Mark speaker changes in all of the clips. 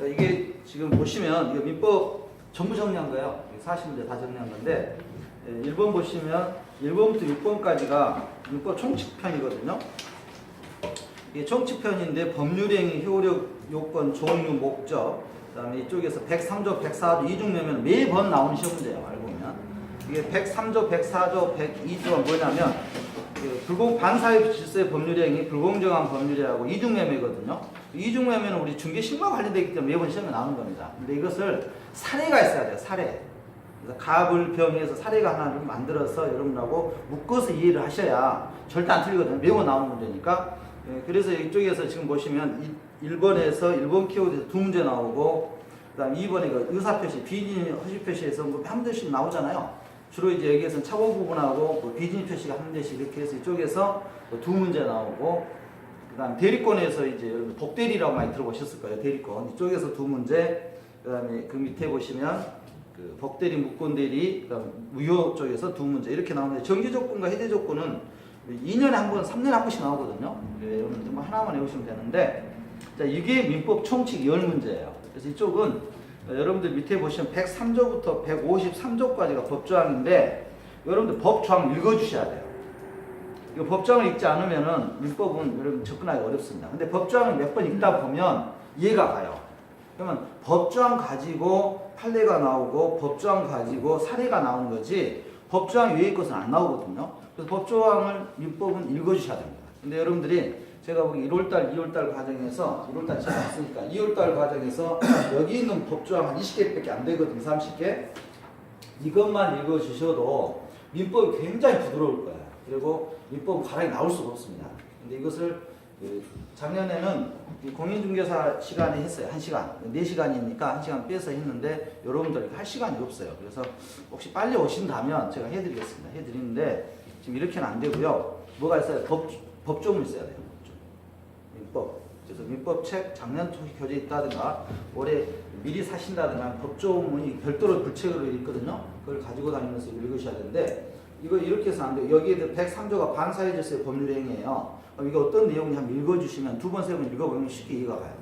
Speaker 1: 그러니까 이게 지금 보시면 이거 민법 전부 정리한 거예요. 40문제 다 정리한 건데 1번 보시면 1번부터 6번까지가 민법 총칙편이거든요. 이게 총칙편인데 법률행위, 효력, 요건, 종류, 목적, 그다음에 이쪽에서 103조, 104조, 이중매면 매번 나오는 시험 문제예요. 알고 보면 이게 103조, 104조, 102조가 뭐냐면 반사회 질서의 법률행위, 불공정한 법률이라고 이중매매거든요. 이중매매는 우리 중개신고와 관련되기 때문에 매번 시험에 나오는 겁니다. 근데 이것을 사례가 있어야 돼요. 사례. 그래서 갑을 병해서 사례가 하나를 만들어서 여러분하고 묶어서 이해를 하셔야 절대 안 틀리거든요. 매번 나오는 문제니까. 그래서 이쪽에서 지금 보시면 1번에서 1번 키워드에서 두 문제 나오고, 그 다음 2번에 그 의사표시, 비진이 허시 표시에서 뭐 한 문제씩 나오잖아요. 주로 이제 여기에서는 착오 부분하고 뭐 비진이 표시가 한 문제씩 이렇게 해서 이쪽에서 두 문제 나오고, 그 다음 대리권에서 이제 여러분 복대리라고 많이 들어보셨을 거예요. 대리권. 이쪽에서 두 문제, 그 다음에 그 밑에 보시면 그 복대리, 무권대리, 그 다음 무효 쪽에서 두 문제 이렇게 나오는데 정지 조건과 해제 조건은 2년에 한 번, 3년에 한 번씩 나오거든요. 여러분들 뭐 하나만 외우시면 되는데, 자, 이게 민법 총칙 10문제예요. 그래서 이쪽은 여러분들 밑에 보시면 103조부터 153조까지가 법조항인데, 여러분들 법조항 읽어주셔야 돼요. 이거 법조항을 읽지 않으면은 민법은 여러분 접근하기 어렵습니다. 근데 법조항을 몇 번 읽다 보면 이해가 가요. 그러면 법조항 가지고 판례가 나오고 법조항 가지고 사례가 나오는 거지 법조항 외의 것은 안 나오거든요. 그래서 법조항을 민법은 읽어주셔야 됩니다. 근데 여러분들이 제가 보기 1월달, 2월달 과정에서 1월달 제가 왔으니까 2월달 과정에서 여기 있는 법조항 한 20개밖에 안 되거든요. 30개. 이것만 읽어주셔도 민법이 굉장히 부드러울 거예요. 그리고 민법은 가랑이 나올 수가 없습니다. 근데 이것을 작년에는 공인중개사 시간에 했어요. 1시간. 4시간이니까 1시간 빼서 했는데 여러분들 할 시간이 없어요. 그래서 혹시 빨리 오신다면 제가 해드리겠습니다. 해드리는데 지금 이렇게는 안 되고요. 뭐가 있어요? 법조문 있어야 돼요. 민법. 그래서 민법책 작년 초기 교재 있다든가 올해 미리 사신다든가 법조문이 별도로 불책으로 있거든요. 그걸 가지고 다니면서 읽으셔야 되는데 이거 이렇게 해서 안 돼요. 여기에 103조가 반사회 질서의 법률행위예요. 이게 어떤 내용인지 한번 읽어주시면 두 번, 세 번 읽어보면 쉽게 이해가 가요.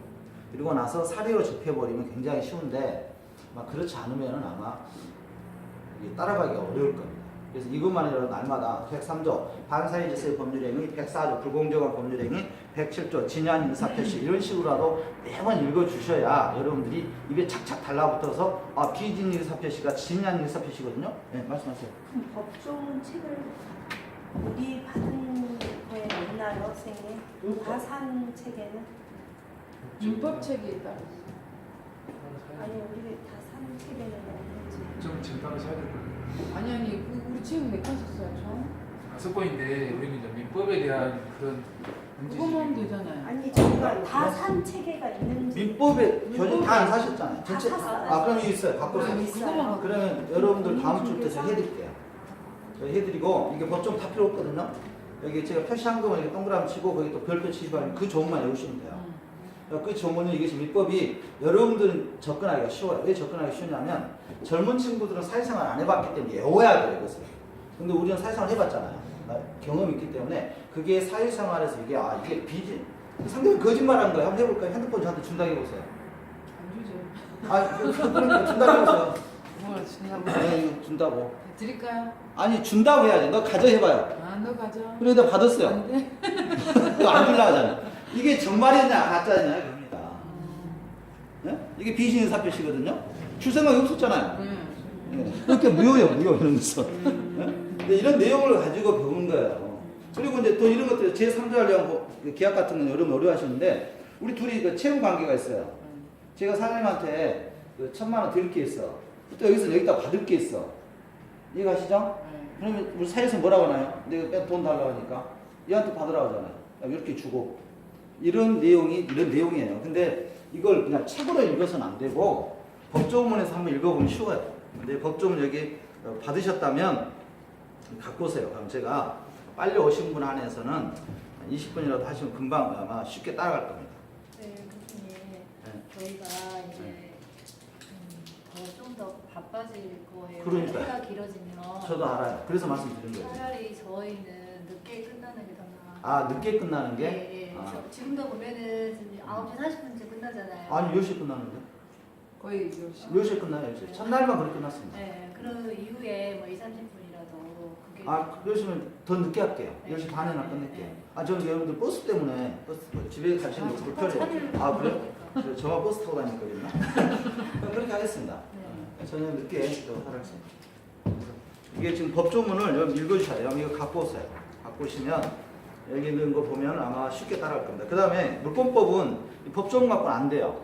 Speaker 1: 그리고 나서 사례로 접해버리면 굉장히 쉬운데 막 그렇지 않으면 아마 따라가기가 어려울 겁니다. 그래서 이것만이라도 날마다 103조 반사회 질서의 법률행위, 104조 불공정한 법률행위, 107조 진한 의사표시 이런 식으로라도 매번 읽어주셔야 여러분들이 입에 착착 달라붙어서 아 비진 의사표시가 진한 의사표시거든요. 네, 말씀하세요.
Speaker 2: 그럼 법조문 책을 우리 받은 거에 있나요, 선생님? 다 산 책에는?
Speaker 3: 민법책이 있다고.
Speaker 2: 아니 우리 다 산 책에는 없는지.
Speaker 4: 좀 따로 사야 될 거예요.
Speaker 3: 아니 우리 지금 몇 권 썼어요, 저?
Speaker 4: 석권인데 우리는 이제 민법에 대한 그런
Speaker 3: 그거만 하면 되잖아요.
Speaker 2: 아니 저희가 다 산 책에가 있는지.
Speaker 1: 민법에 교재 다 안 사셨잖아요. 전체
Speaker 2: 다 샀어요.
Speaker 1: 아 그럼 여기 있어요. 바꿔서.
Speaker 2: 있어요.
Speaker 1: 그러면 여러분들 다음 주부터 제가 해드릴게요. 제가 해드리고 이게 법정 다 필요 없거든요. 여기 제가 표시한 거만 이렇게 동그라미 치고 거기 또 별표 치시고 하면 그 조문만 외우시면 돼요. 그 조문은 이것이 민법이 여러분들은 접근하기가 쉬워요. 왜 접근하기 쉬우냐면 젊은 친구들은 사회생활 안 해봤기 때문에 외워야 돼요. 이것을. 근데 우리는 사회생활 해봤잖아요. 경험이 있기 때문에 그게 사회생활에서 이게 아 이게 비진 상대방이 거짓말한 거예요. 한번 해볼까요? 핸드폰 저한테 준다고 해보세요.
Speaker 3: 안 주죠.
Speaker 1: 아 그러니까 준다고 해보세요.
Speaker 3: 뭐 준다고?
Speaker 1: 네, 이거 준다고.
Speaker 3: 드릴까요?
Speaker 1: 아니 준다고 해야지. 너 가져 해봐요.
Speaker 3: 아, 너 가져.
Speaker 1: 그래 내가 받았어요.
Speaker 3: 안 돼?
Speaker 1: 너 안 줄라 하잖아. 이게 정말이냐 가짜냐 이겁니다. 네? 이게 비신의 사표시거든요. 줄 생각이 없었잖아요. 네. 그렇게 무효예요, 무효 이런 거. 네? 근데 이런 내용을 가지고 배우는 거예요. 그리고 이제 또 이런 것들 제3자 관련 계약 같은 건 여러분 어려워하시는데 우리 둘이 그 채용 관계가 있어요. 제가 사장님한테 그 1,000만 원 드릴 게 있어. 또 여기서 여기다 받을 게 있어. 이해가시죠? 그러면 우리 사회에서 뭐라고 하나요? 내가 돈 달라고 하니까 얘한테 받으라고 하잖아요. 이렇게 주고 이런 내용이에요. 근데 이걸 그냥 책으로 읽어서는 안 되고 법조문에서 한번 읽어보면 쉬워요. 근데 법조문 여기 받으셨다면 갖고 오세요. 그럼 제가 빨리 오신 분 안에서는 20분이라도 하시면 금방 아마 쉽게 따라갈 겁니다.
Speaker 5: 네, 교수님. 저희가 이제 좀 더 바빠질 거예요.
Speaker 1: 그러니까요.
Speaker 5: 해가 길어지면.
Speaker 1: 저도 알아요. 그래서 말씀드린 거예요.
Speaker 5: 차라리 저희는 늦게 끝나는 게 더 나아요.
Speaker 1: 아 늦게 끝나는 게?
Speaker 5: 예, 예.
Speaker 1: 아.
Speaker 5: 지금도 보면은 9시 40분쯤 끝나잖아요.
Speaker 1: 아니 10시 끝나는데?
Speaker 3: 거의 10시.
Speaker 1: 10시에 끝나요. 10시. 첫날만 그렇게 끝났습니다.
Speaker 5: 네, 그 이후에 뭐 2, 30분이라도 그게
Speaker 1: 아, 그러시면 더 늦게 할게요.
Speaker 5: 네.
Speaker 1: 10시 반에나
Speaker 5: 네,
Speaker 1: 끝낼게요.
Speaker 5: 네.
Speaker 1: 아, 저는 여러분들 버스 때문에 집에 가시는 거 불편해요. 아, 그래요? 저만 버스 타고 다니거든요. 그럼 그렇게 하겠습니다.
Speaker 5: 네.
Speaker 1: 저는 늦게 하락생. 이게 지금 법조문을 여러분 읽어주셔야 돼요. 이거 갖고 오세요. 갖고 오시면 여기 있는 거 보면 아마 쉽게 따라갈 겁니다. 그 다음에 물권법은 법조문 갖고는 안 돼요.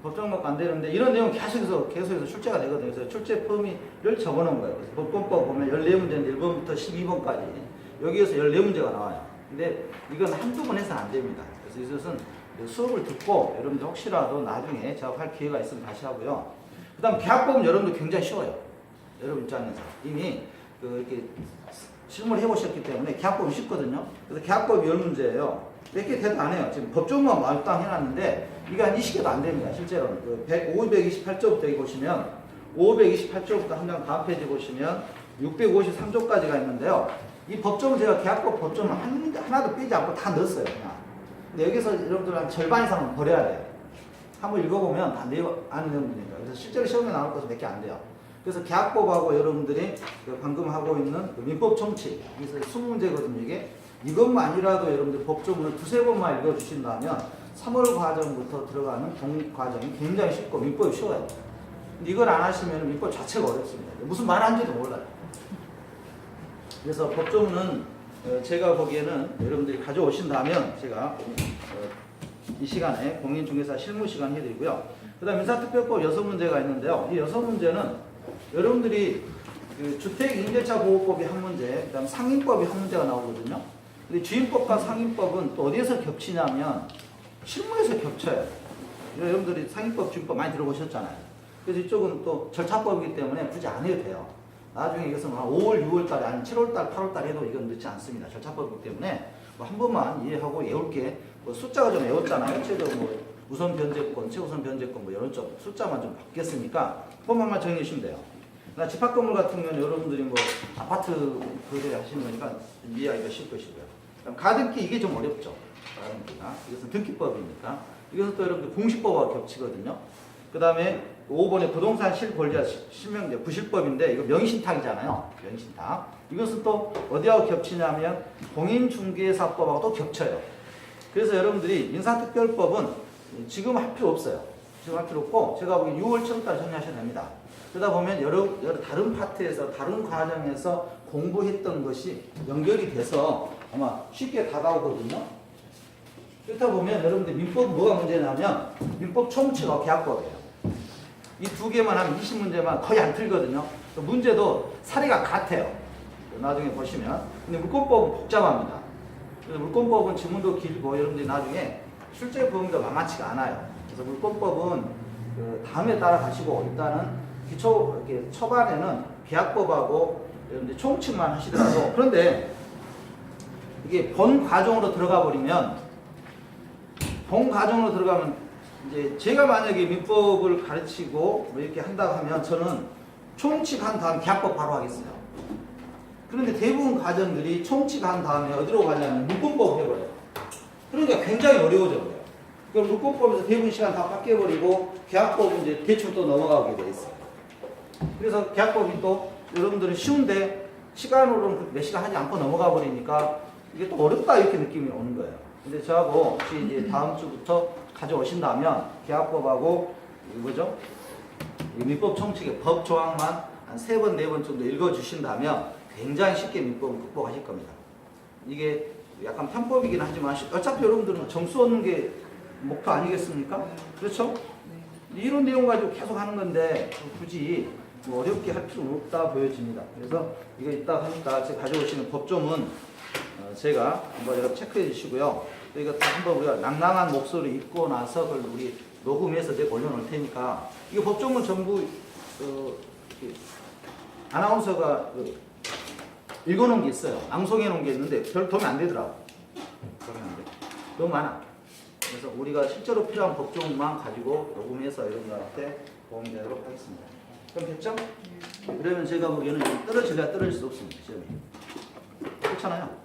Speaker 1: 법조문 갖고 안 되는데 이런 내용 계속해서 출제가 되거든요. 그래서 출제 범위를 적어놓은 거예요. 그래서 법권법 보면 14문제인데 1번부터 12번까지 여기에서 14문제가 나와요. 근데 이건 한두 번 해서는 안 됩니다. 그래서 이것은 수업을 듣고 여러분들 혹시라도 나중에 작업할 기회가 있으면 다시 하고요. 그 다음 계약법은 여러분들 굉장히 쉬워요. 여러분 입장에서 이미 이렇게 실무를 해보셨기 때문에 계약법이 쉽거든요. 그래서 계약법이 10문제예요. 몇 개 대도 안 해요. 지금 법조문만 말당 해놨는데 이게 한 20개도 안 됩니다. 실제로는. 528조부터 여기 보시면 528조부터 한 장 다음 페이지 보시면 653조까지가 있는데요. 이 법조문 제가 계약법 법조문 하나도 빼지 않고 다 넣었어요. 그냥. 근데 여기서 여러분들 한 절반 이상은 버려야 돼요. 한번 읽어보면 다 아는 내용들이니까. 그래서 실제로 시험에 나올 것은 몇 개 안 돼요. 그래서 계약법하고 여러분들이 방금 하고 있는 민법 총칙, 그래서 20문제거든요, 이게. 이것만이라도 여러분들 법조문을 두세 번만 읽어주신다면 3월 과정부터 들어가는 동 과정이 굉장히 쉽고 민법이 쉬워요. 근데 이걸 안 하시면 민법 자체가 어렵습니다. 무슨 말 하는지도 몰라요. 그래서 법조문은 제가 보기에는 여러분들이 가져오신다면 제가 이 시간에 공인중개사 실무 시간 해드리고요. 그 다음 민사특별법 6문제가 있는데요. 이 6문제는 여러분들이 그 주택임대차보호법이 한 문제, 그 다음 상인법이 한 문제가 나오거든요. 근데 주임법과 상인법은 또 어디에서 겹치냐면 실무에서 겹쳐요. 여러분들이 상인법, 주임법 많이 들어보셨잖아요. 그래서 이쪽은 또 절차법이기 때문에 굳이 안 해도 돼요. 나중에 이것은 한 5월, 6월 달에, 아니 7월 달, 8월 달 해도 이건 늦지 않습니다. 절차법이기 때문에 뭐 한 번만 이해하고 외울 게, 뭐 숫자가 좀 외웠잖아요. 최저 뭐 우선 변제권, 최우선 변제권 뭐 이런 쪽 숫자만 좀 바뀌었으니까 한 번만 정리해 주시면 돼요. 나 집합 건물 같은 경우는 여러분들이 뭐 아파트 거래 하시는 거니까 이해하기가 쉽을 것이고요. 그럼 가등기 이게 좀 어렵죠. 가등기가. 이것은 등기법이니까. 이것은 또 여러분들 공시법과 겹치거든요. 그 다음에 5번에 부동산 실권자 실명제 부실법인데 이거 명의신탁이잖아요. 명의신탁. 이것은 또 어디하고 겹치냐면 공인중개사법하고 또 겹쳐요. 그래서 여러분들이 민사특별법은 지금 할 필요 없어요. 지금 할 필요 없고 제가 보기엔 6월 7월까지 정리하셔도 됩니다. 그러다 보면 여러 다른 파트에서 다른 과정에서 공부했던 것이 연결이 돼서 아마 쉽게 다가오거든요. 그렇다 보면 여러분들 민법 뭐가 문제냐면 민법 총칙하고 계약법이에요. 이 두 개만 하면 20문제만 거의 안 틀거든요. 문제도 사례가 같아요. 나중에 보시면. 근데 물권법은 복잡합니다. 그래서 물권법은 지문도 길고 여러분들이 나중에 실제 범위가 만만치가 않아요. 그래서 물권법은 그 다음에 따라가시고 일단은 기초 이렇게 초반에는 계약법하고 여러분들 총칙만 하시더라도 그런데 이게 본 과정으로 들어가 버리면 이제 제가 만약에 민법을 가르치고 뭐 이렇게 한다고 하면 저는 총칙한 다음 계약법 바로 하겠어요. 그런데 대부분 과정들이 총칙한 다음에 어디로 가냐면 물권법 해버려요. 그러니까 굉장히 어려워져요. 그럼 물권법에서 대부분 시간 다 깎여버리고 계약법은 이제 대충 또 넘어가게 돼 있어요. 그래서 계약법이 또 여러분들은 쉬운데 시간으로는 몇 시간 하지 않고 넘어가 버리니까 이게 또 어렵다 이렇게 느낌이 오는 거예요. 근데 저하고 혹시 이제 다음 주부터 가져오신다면 계약법하고 뭐죠? 민법 총칙의 법 조항만 한 3번, 4번 정도 읽어주신다면 굉장히 쉽게 민법을 극복하실 겁니다. 이게 약간 편법이긴 하지만 어차피 여러분들은 점수 얻는 게 목표 아니겠습니까? 그렇죠? 이런 내용 가지고 계속 하는 건데 굳이 뭐 어렵게 할 필요 없다 보여집니다. 그래서 이거 이따 하니까 제가 가져오시는 법조문 제가 한번 여러분 체크해 주시고요. 이거 한번 우리가 낭낭한 목소리 읽고 나서 그걸 우리 녹음해서 내가 올려놓을 테니까 이거 법조문 전부 아나운서가 읽어놓은 게 있어요. 낭송해 놓은 게 있는데 별 도움이 안 되더라고. 도움이 안 돼. 너무 많아. 그래서 우리가 실제로 필요한 법조문만 가지고 녹음해서 여러분들한테 도움이 되도록 하겠습니다. 그럼 됐죠? 그러면 제가 보기에는 떨어질래야 떨어질 수 없습니다. 시험이. 그렇잖아요.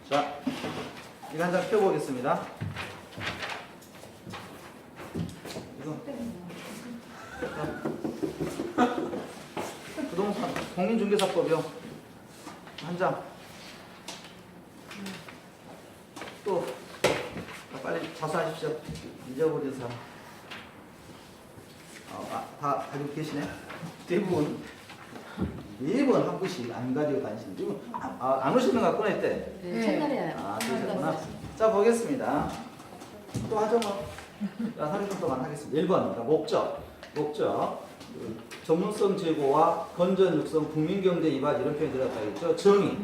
Speaker 1: 자, 이거 한 장 펴보겠습니다. 공인중개사법이요. 한 장. 또 빨리 자수하십시오. 잊어버린 사람. 다 가지고 계시네. 대부분 한 분씩 안 가지고 다니시는 분. 안 오시는 것 같구나 이때.
Speaker 3: 네.
Speaker 5: 첫날에
Speaker 1: 그러셨구나. 자 보겠습니다. 또 하죠 뭐. 자 30분 동안 하겠습니다. 1번 그러니까 목적. 그 전문성 제고와 건전 육성 국민경제 이발 이런 표현이 들어갔다 했죠. 정의.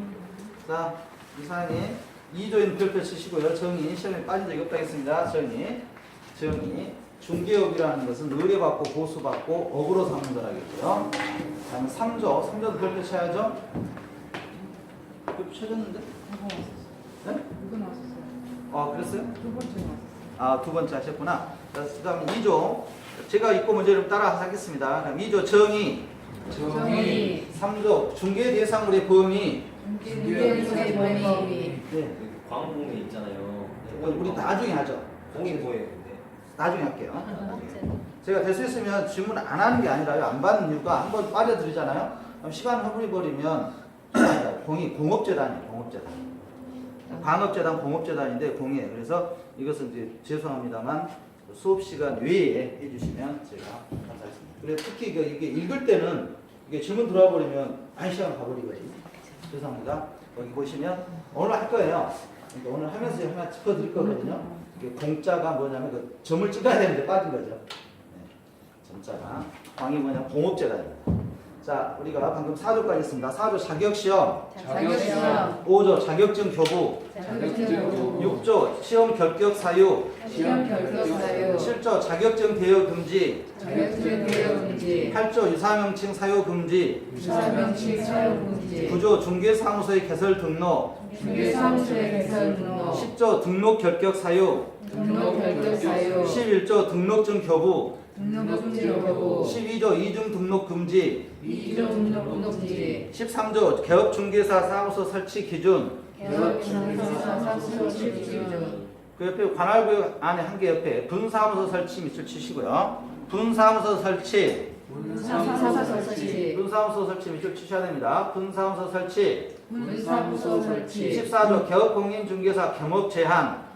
Speaker 1: 자 이상에 2조인 별표 치시고요. 정의 시험에 빠진 적이 없다 했습니다. 정의. 중개업이라는 것은 의뢰받고 보수받고 업으로 삼는 거라겠고요. 다음에 3조도 별표 쳐야죠. 별표 쳐졌는데? 네?
Speaker 3: 이거 나왔었어요.
Speaker 1: 그랬어요?
Speaker 3: 두 번째 나왔었어요.
Speaker 1: 두 번째 하셨구나. 그 다음에 2조. 제가 읽고 먼저 여러분 따라 하겠습니다. 그럼 2조 정의. 3조 중개 대상물의 범위.
Speaker 3: 중개소의 범위.
Speaker 1: 네.
Speaker 6: 광공이 있잖아요.
Speaker 1: 이건 우리 나중에 하죠.
Speaker 6: 공이 뭐예요, 근데?
Speaker 1: 나중에 할게요. 제가 될 수 있으면 질문 안 하는 게 아니라요. 안 받는 이유가 한번 빠져드리잖아요. 그럼 시간 허물어버리면 공업재단이에요. 공업재단. 방업재단, 공업재단인데 공이에요. 그래서 이것은 이제 죄송합니다만 수업 시간 외에 해주시면 제가 감사하겠습니다. 그래서 특히 이게 읽을 때는 이게 질문 들어와 버리면 한 시간 가버리거든요. 죄송합니다. 여기 보시면 오늘 할 거예요. 그러니까 오늘 하면서 하나 짚어드릴 거거든요. 이게 공자가 뭐냐면 그 점을 찍어야 되는데 빠진 거죠. 네. 점자가 광이 뭐냐면 공업재단입니다. 자, 우리가 방금 4조까지 했습니다. 4조 자격시험, 5조 자격증 교부, 6조 시험 결격 사유, 7조 자격증 대여 금지, 8조 유사명칭 사유 금지, 9조 중개사무소의 개설 등록, 10조 등록 결격 사유, 11조 등록증 교부, 12조 이중 등록 금지, 13조 개업중개사 사무소 설치 기준. 그 옆에 관할구역 안에 한 개 옆에 분사무소 설치 밑줄 치시고요. 분사무소 설치 밑줄 치셔야 됩니다. 분사무소 설치. 14조 개업공인중개사 겸업 제한.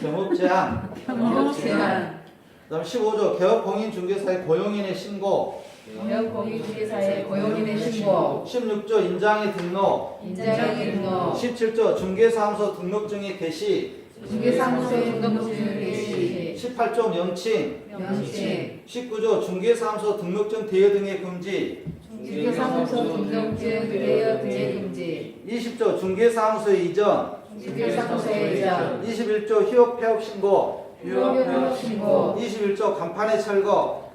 Speaker 1: 겸업 제한. 그다음 15조 개업공인중개사의 고용인의 신고. 16조 인장의 등록. 17조 중개사무소 등록증의 개시. 18조 명칭. 19조 중개사무소 등록증 대여 등의 금지. 20조 중개사무소의 이전. 21조 휴업 폐업 신고. 21조 간판의 철거.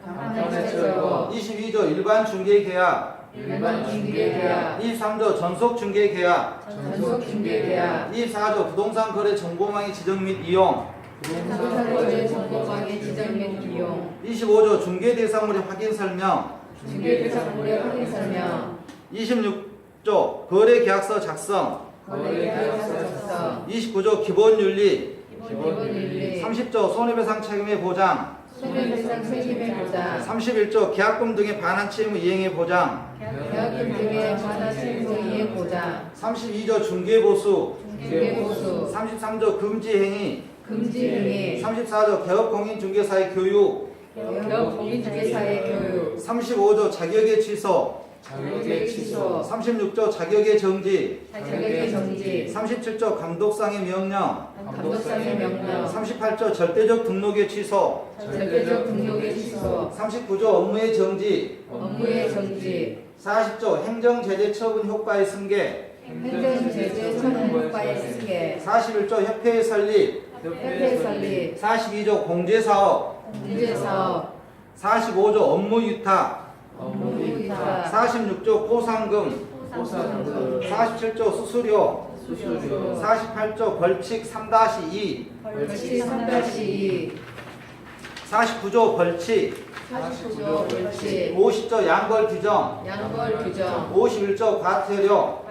Speaker 1: 22조 일반 중개 계약. 23조 전속 중개 계약. 24조 부동산 거래 정보망의 지정 및 이용. 25조 중개 대상물의 확인 설명. 26조 거래 계약서 작성. 29조 기본 윤리. 30조 손해배상 책임의 보장. 31조 계약금 등의 반환 채무 이행의 보장. 32조 중개보수. 33조 금지행위. 34조 개업공인중개사의 교육. 35조 자격의 취소. 36조 자격의 정지. 37조 감독상의 명령. 38조 절대적 등록의 취소. 39조 업무의 정지. 40조 행정제재 처분 효과의 승계. 41조 협회의 설립. 42조 공제사업. 45조 업무 위탁. 46조 포상금. 47조 수수료. 48조 벌칙 3-2. 49조 벌칙. 50조 양벌 규정. 51조 과태료.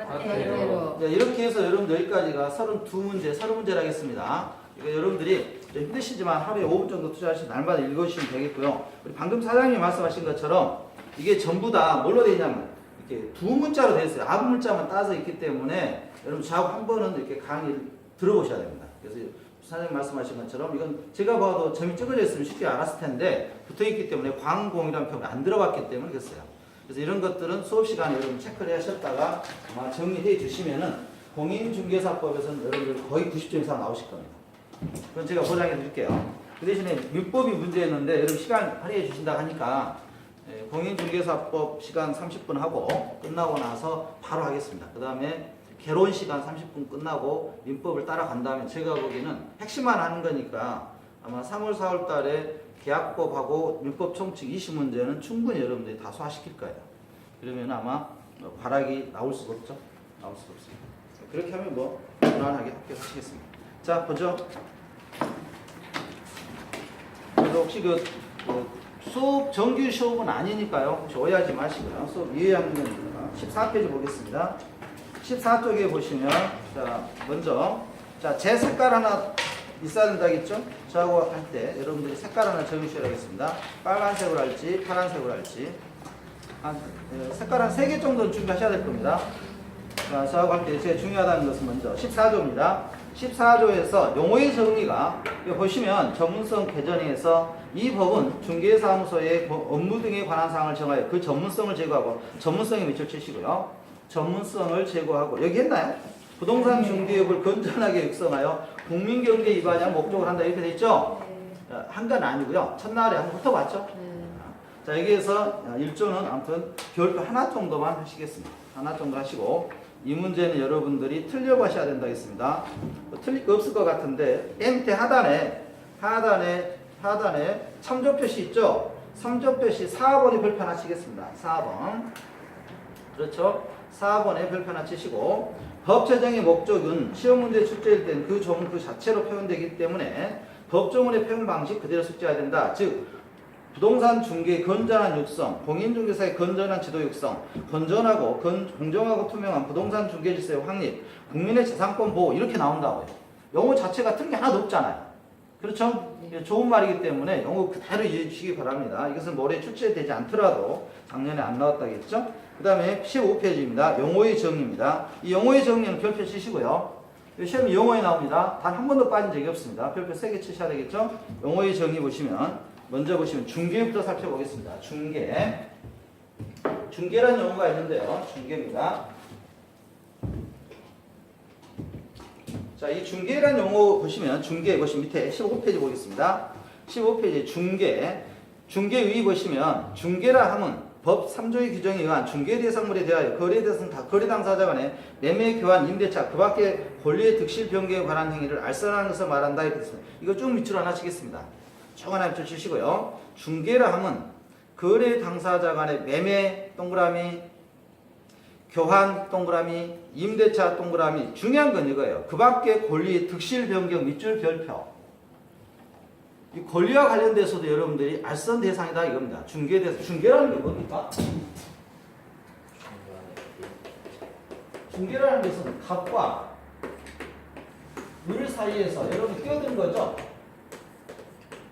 Speaker 1: 이렇게 해서 여러분들 여기까지가 32문제, 30문제를 하겠습니다. 이거 여러분들이 힘드시지만 하루에 5분 정도 투자하시면 날마다 읽어주시면 되겠고요. 우리 방금 사장님이 말씀하신 것처럼 이게 전부 다 뭘로 되어 있냐면 이렇게 두 문자로 되어 있어요. 앞 문자만 따서 있기 때문에 여러분 좌우 한 번은 이렇게 강의를 들어보셔야 됩니다. 그래서 사장님 말씀하신 것처럼 이건 제가 봐도 점이 찍어져 있으면 쉽게 알았을 텐데 붙어 있기 때문에 광공이라는 표현이 안 들어갔기 때문에 그랬어요. 그래서 이런 것들은 수업 시간에 여러분 체크를 하셨다가 아마 정리해 주시면은 공인중개사법에서는 여러분들 거의 90점 이상 나오실 겁니다. 그건 제가 보장해 드릴게요. 그 대신에 민법이 문제였는데 여러분 시간 할애해 주신다 하니까 공인중개사법 시간 30분 하고 끝나고 나서 바로 하겠습니다. 그 다음에 개론 시간 30분 끝나고 민법을 따라간다면 제가 보기에는 핵심만 하는 거니까 아마 3월 4월 달에 계약법하고 민법 총칙 20문제는 충분히 여러분들이 다 소화시킬 거예요. 그러면 아마 과락이 나올 수가 없죠. 나올 수가 없습니다. 그렇게 하면 뭐 무난하게 합격하시겠습니다. 자, 보죠. 그래서 혹시 그 수업 정규 수업은 아니니까요. 혹시 오해하지 마시고요. 수업 이해하는 거니까 14페이지 보겠습니다. 14쪽에 보시면 자 먼저 자 제 색깔 하나 있어야 된다겠죠? 저하고 할 때 여러분들이 색깔 하나 적으셔야 겠습니다. 빨간색으로 할지 파란색으로 할지 색깔 한 3개 정도는 준비하셔야 될 겁니다. 자, 저하고 할 때 제일 중요하다는 것은 먼저 14조입니다. 14조에서 용어의 정리가 여기 보시면 전문성 개정에서 이 법은 중개사무소의 업무 등에 관한 사항을 정하여 그 전문성을 제고하고 전문성에 밑줄 치시고요. 전문성을 제고하고 여기 했나요? 부동산 중개업을 건전하게 육성하여 국민경제 이반을 목적으로 한다 이렇게 돼 있죠? 한 건 아니고요. 첫날에 한번 훑어봤죠? 자 여기에서 1조는 아무튼 별표 하나 정도만 하시겠습니다. 하나 정도 하시고 이 문제는 여러분들이 틀려고 하셔야 된다 했습니다. 틀릴 거 없을 것 같은데 밑에 하단에 참조 표시 있죠? 참조 표시 4번에 별표 하나 치겠습니다. 4번 그렇죠? 4번에 별표 하나 치시고 법 제정의 목적은 시험 문제 출제일 땐 그 조문 그 자체로 표현되기 때문에 법조문의 표현 방식 그대로 숙지해야 된다. 즉 부동산 중개의 건전한 육성, 공인중개사의 건전한 지도 육성, 건전하고 공정하고 투명한 부동산 중개 질서의 확립, 국민의 재산권 보호 이렇게 나온다고요. 용어 자체가 틀린 게 하나도 없잖아요. 그렇죠? 좋은 말이기 때문에 용어 그대로 이해해 주시기 바랍니다. 이것은 올해 출제되지 않더라도 작년에 안 나왔다겠죠? 그 다음에 15페이지입니다. 용어의 정의입니다. 이 용어의 정의는 별표 치시고요. 시험이 용어에 나옵니다. 단 한 번도 빠진 적이 없습니다. 별표 3개 치셔야 되겠죠? 용어의 정의 보시면 먼저 보시면 중개부터 살펴보겠습니다. 중개라는 용어가 있는데요. 중개입니다. 자, 이 중개라는 용어 보시면 중개 보시면 밑에 15페이지 보겠습니다. 15페이지 중개의 보시면 중개라 함은 법 3조의 규정에 의한 중개 대상물에 대하여 거래 당사자 간의 매매, 교환, 임대차 그 밖의 권리의 득실 변경에 관한 행위를 알선하는 것을 말한다 이렇게 했습니다. 이거 쭉 밑으로 하나 치겠습니다. 쭉 하나 밑으로 치시고요. 중개라 함은 거래 당사자 간의 매매 동그라미, 교환 동그라미, 임대차 동그라미 중요한 건 이거예요. 그 밖의 권리의 득실 변경 밑줄 별표. 이 권리와 관련돼서도 여러분들이 알선 대상이다 이겁니다. 중개 대상. 중개라는 게 뭡니까? 중개라는 것은 갑과 을 사이에서 여러분 끼어드는 거죠?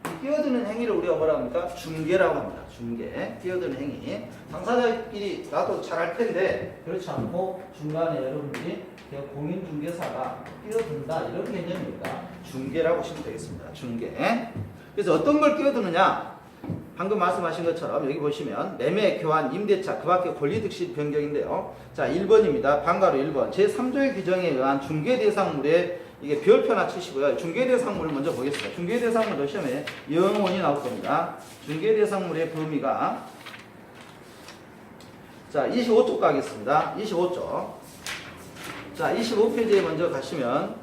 Speaker 1: 이 끼어드는 행위를 우리가 뭐라고 합니까? 중개라고 합니다. 중개. 끼어드는 행위. 당사자끼리 나도 잘 알 텐데 그렇지 않고 중간에 여러분들이 공인중개사가 끼어든다 이런 개념입니다. 중개라고 보시면 되겠습니다. 중개. 그래서 어떤 걸 끼어드느냐? 방금 말씀하신 것처럼 여기 보시면 매매, 교환, 임대차 그 밖에 권리득실 변경인데요. 자 1번입니다. 방가로 1번 제3조의 규정에 의한 중개대상물에 이게 별표 하나 치시고요. 중개대상물을 먼저 보겠습니다. 중개대상물도 시험에 영원히 나올 겁니다. 중개대상물의 범위가 자 25쪽 가겠습니다. 25쪽 자 25페이지에 먼저 가시면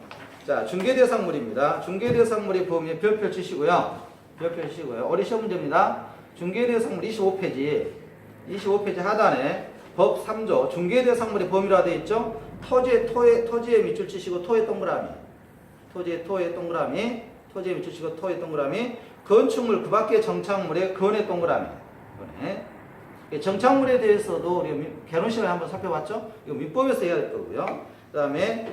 Speaker 1: 자 중개대상물입니다. 중개대상물의 범위에 별표 치시고요. 별표 치시고요. 어리 시험 문제입니다. 중개대상물 25페이지 하단에 법 3조 중개대상물의 범위라 되어 있죠. 토지에 밑줄 치시고 토의 동그라미 토지의 동그라미 토지에 밑줄 치시고 토의 동그라미 건축물 그 밖의 정착물의 건의 동그라미 건의 정착물에 대해서도 우리 개론 시간에 한번 살펴봤죠. 이거 민법에서 해야 될 거고요. 그 다음에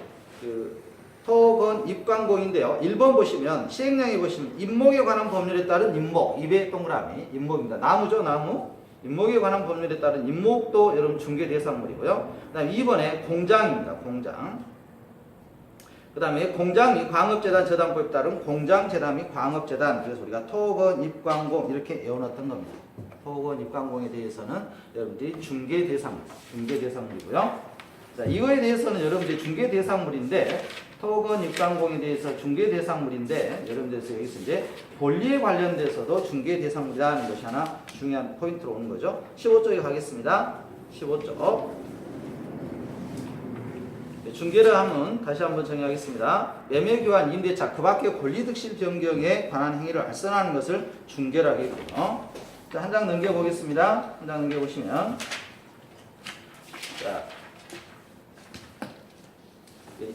Speaker 1: 토건 입광공인데요. 1번 보시면 시행령에 보시면 임목에 관한 법률에 따른 임목 입의 동그라미 임목입니다. 나무죠 나무 임목에 관한 법률에 따른 임목도 여러분 중개 대상물이고요. 그 다음에 2번에 공장입니다. 공장. 그 다음에 공장 및 광업재단 저당법에 따른 공장재단 및 광업재단, 그래서 우리가 토건, 입광공 이렇게 외워놨던 겁니다. 토건, 입광공에 대해서는 여러분들이 중개 대상물이고요. 자, 이거에 대해서는 여러분들이 중개 대상물인데, 토건, 입광공에 대해서 중개 대상물인데, 여러분들께서 여기서 이제 권리에 관련돼서도 중개 대상물이라는 것이 하나 중요한 포인트로 오는 거죠. 15쪽에 가겠습니다. 15쪽. 중개를 하면 다시 한번 정의하겠습니다. 매매 교환 임대차 그 밖의 권리 득실 변경에 관한 행위를 알선하는 것을 중개라 하겠고요. 자, 한 장 넘겨 보겠습니다. 한 장 넘겨 보시면 자,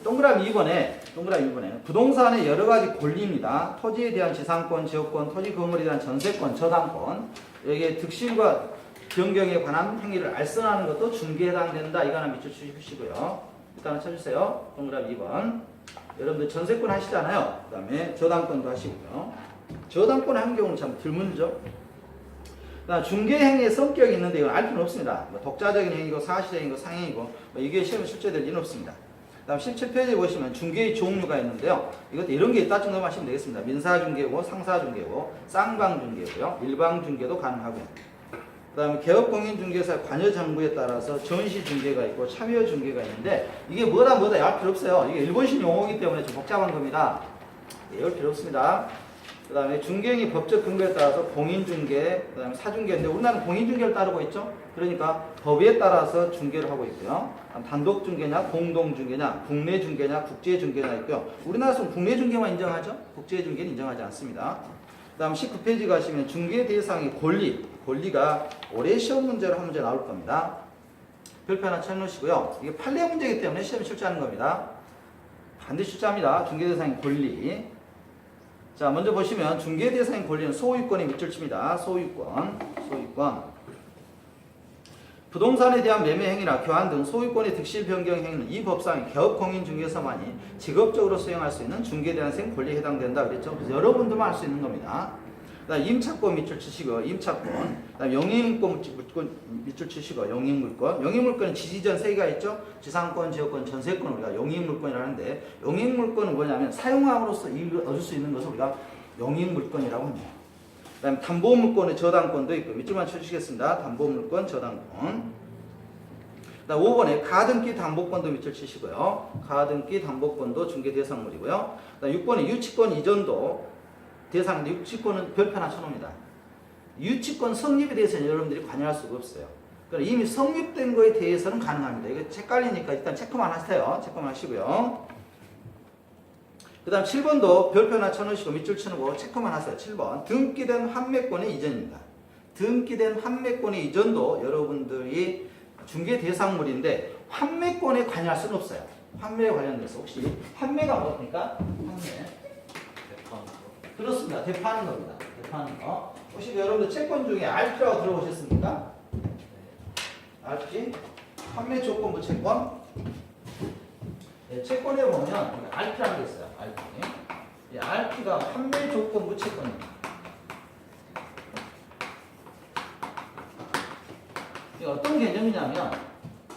Speaker 1: 동그라미 2번에 부동산의 여러 가지 권리입니다. 토지에 대한 지상권, 지역권, 토지 건물에 대한 전세권, 저당권, 여기에 득실과 변경에 관한 행위를 알선하는 것도 중개에 해당된다. 이거 하나 밑줄 치시고요. 일단 쳐주세요. 동그라미 2번. 여러분들 전세권 하시잖아요. 그 다음에 저당권도 하시고요. 저당권 한 경우는 참 드물죠. 그다음 중개행위의 성격이 있는데 이건 알 필요는 없습니다. 뭐 독자적인 행위고 사실행위고 상행위고 뭐 이게 시험에 출제될 리는 없습니다. 그다음 17페이지에 보시면 중개의 종류가 있는데요. 이것도 이런 게 있다 정도만 하시면 되겠습니다. 민사중개고, 상사중개고, 쌍방중개고요. 일방중개도 가능하고요. 그 다음에 개업공인중개사의 관여정부에 따라서 전시중개가 있고 참여중개가 있는데 이게 뭐다 알 필요 없어요. 이게 일본식 용어이기 때문에 좀 복잡한 겁니다. 외울 필요 없습니다. 그 다음에 중개행위 법적 근거에 따라서 공인중개, 그 다음에 사중개인데 우리나라는 공인중개를 따르고 있죠. 그러니까 법에 따라서 중개를 하고 있고요. 단독중개냐, 공동중개냐, 국내중개냐, 국제중개냐 있고요. 우리나라에서는 국내중개만 인정하죠. 국제중개는 인정하지 않습니다. 그 다음 19페이지 가시면 중개 대상의 권리가 올해 시험 문제로 한 문제 나올 겁니다. 별표 하나 쳐놓으시고요. 이게 판례 문제이기 때문에 시험에 출제하는 겁니다. 반드시 출제합니다. 중개 대상의 권리. 자, 먼저 보시면 중개 대상의 권리는 소유권에 밑줄 칩니다. 소유권. 부동산에 대한 매매 행위나 교환 등 소유권의 득실 변경 행위는 이 법상의 개업공인중개사만이 직업적으로 수행할 수 있는 중개 대상의 권리에 해당된다 그랬죠. 그래서 여러분들만 할 수 있는 겁니다. 그다음 임차권 밑줄 치시고 임차권. 그다음 영입물권 밑줄 치시고 영입물권. 영입물권은 지지전 세 개가 있죠. 지상권, 지역권, 전세권 우리가 영입물권이라고 하는데 영입물권은 뭐냐면 사용함으로써 이익을 얻을 수 있는 것을 우리가 영입물권이라고 합니다. 그다음 담보물권의 저당권도 있고 밑줄만 쳐주시겠습니다. 담보물권, 저당권. 그다음 5번에 가등기 담보권도 밑줄 치시고요. 가등기 담보권도 중개 대상물이고요. 그다음 6번에 유치권 이전도 대상인데 유치권은 별표 하나 쳐놓습니다. 유치권 성립에 대해서는 여러분들이 관여할 수가 없어요. 그러니까 이미 성립된 거에 대해서는 가능합니다. 이거 헷갈리니까 일단 체크만 하세요. 체크만 하시고요. 그 다음 7번도 별표 하나 쳐놓으시고 밑줄 쳐놓고 체크만 하세요. 7번 등기된 환매권의 이전입니다. 등기된 환매권의 이전도 여러분들이 중개 대상물인데 환매권에 관여할 수는 없어요. 환매에 관련돼서 혹시 환매가 뭡니까? 환매. 그렇습니다. 대파하는 겁니다. 대파하는 거. 혹시 여러분들 채권 중에 RP라고 들어보셨습니까? RP? 판매 조건부 채권. 네, 채권에 보면 RP라는 게 있어요. RP. 이 RP가 판매 조건부 채권입니다. 이게 어떤 개념이냐면,